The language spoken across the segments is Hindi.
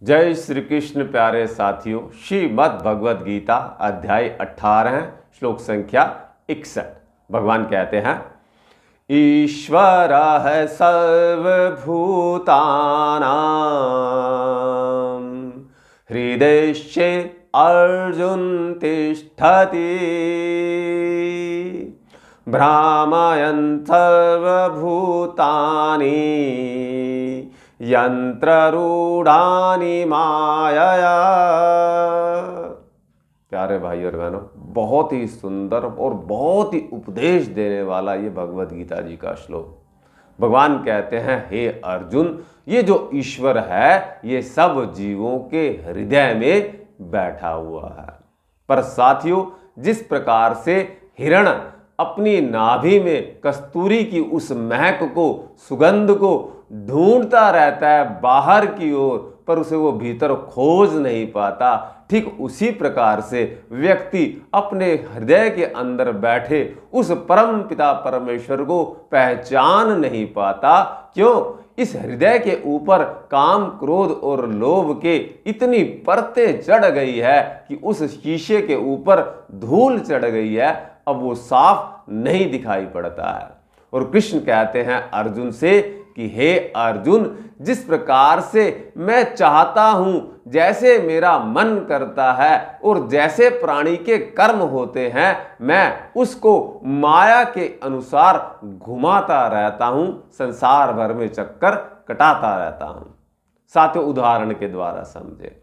जय श्री कृष्ण प्यारे साथियों। श्रीमद् भगवद गीता अध्याय 18 श्लोक संख्या 61। भगवान कहते हैं, ईश्वरः सर्वभूतानां हृदये अर्जुन तिष्ठति भ्रामयन् सर्वभूतानि यंत्ररूढ़ानि मायया। प्यारे भाई और बहनों, बहुत ही सुंदर और बहुत ही उपदेश देने वाला ये भगवद गीता जी का श्लोक। भगवान कहते हैं, हे अर्जुन, ये जो ईश्वर है ये सब जीवों के हृदय में बैठा हुआ है। पर साथियों, जिस प्रकार से हिरण अपनी नाभि में कस्तूरी की उस महक को, सुगंध को ढूंढता रहता है बाहर की ओर, पर उसे वो भीतर खोज नहीं पाता, ठीक उसी प्रकार से व्यक्ति अपने हृदय के अंदर बैठे उस परम पिता परमेश्वर को पहचान नहीं पाता। क्यों? इस हृदय के ऊपर काम, क्रोध और लोभ के इतनी परतें चढ़ गई है कि उस शीशे के ऊपर धूल चढ़ गई है, अब वो साफ नहीं दिखाई पड़ता है। और कृष्ण कहते हैं अर्जुन से कि हे अर्जुन, जिस प्रकार से मैं चाहता हूं, जैसे मेरा मन करता है और जैसे प्राणी के कर्म होते हैं, मैं उसको माया के अनुसार घुमाता रहता हूं, संसार भर में चक्कर कटाता रहता हूं। साथियों, उदाहरण के द्वारा समझे,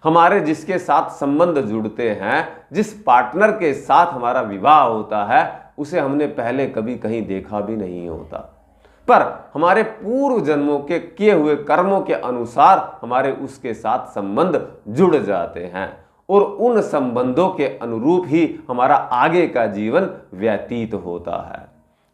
हमारे जिसके साथ संबंध जुड़ते हैं, जिस पार्टनर के साथ हमारा विवाह होता है, उसे हमने पहले कभी कहीं देखा भी नहीं होता, पर हमारे पूर्व जन्मों के किए हुए कर्मों के अनुसार हमारे उसके साथ संबंध जुड़ जाते हैं और उन संबंधों के अनुरूप ही हमारा आगे का जीवन व्यतीत होता है।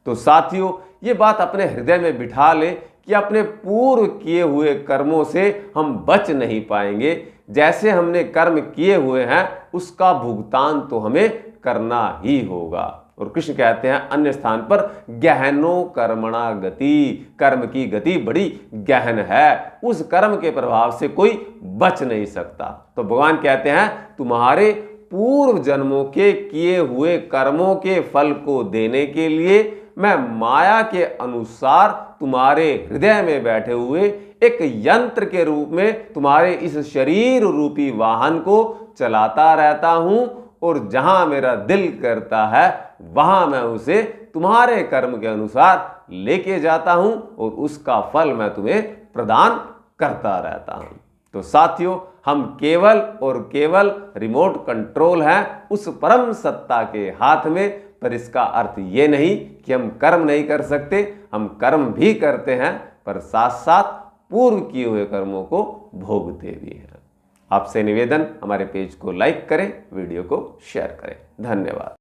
तो साथियों, ये बात अपने हृदय में बिठा ले कि अपने पूर्व किए हुए कर्मों से हम बच नहीं पाएंगे। जैसे हमने कर्म किए हुए हैं उसका भुगतान तो हमें करना ही होगा। और कृष्ण कहते हैं अन्य स्थान पर, गहनो कर्मणा गति, कर्म की गति बड़ी गहन है, उस कर्म के प्रभाव से कोई बच नहीं सकता। तो भगवान कहते हैं, तुम्हारे पूर्व जन्मों के किए हुए कर्मों के फल को देने के लिए मैं माया के अनुसार तुम्हारे हृदय में बैठे हुए एक यंत्र के रूप में तुम्हारे इस शरीर रूपी वाहन को चलाता रहता हूं, और जहां मेरा दिल करता है वहां मैं उसे तुम्हारे कर्म के अनुसार लेके जाता हूं और उसका फल मैं तुम्हें प्रदान करता रहता हूं। तो साथियों, हम केवल और केवल रिमोट कंट्रोल हैं उस परम सत्ता के हाथ में। पर इसका अर्थ ये नहीं कि हम कर्म नहीं कर सकते, हम कर्म भी करते हैं, पर साथ साथ पूर्व किए हुए कर्मों को भोगते भी हैं। आपसे निवेदन, हमारे पेज को लाइक करें, वीडियो को शेयर करें। धन्यवाद।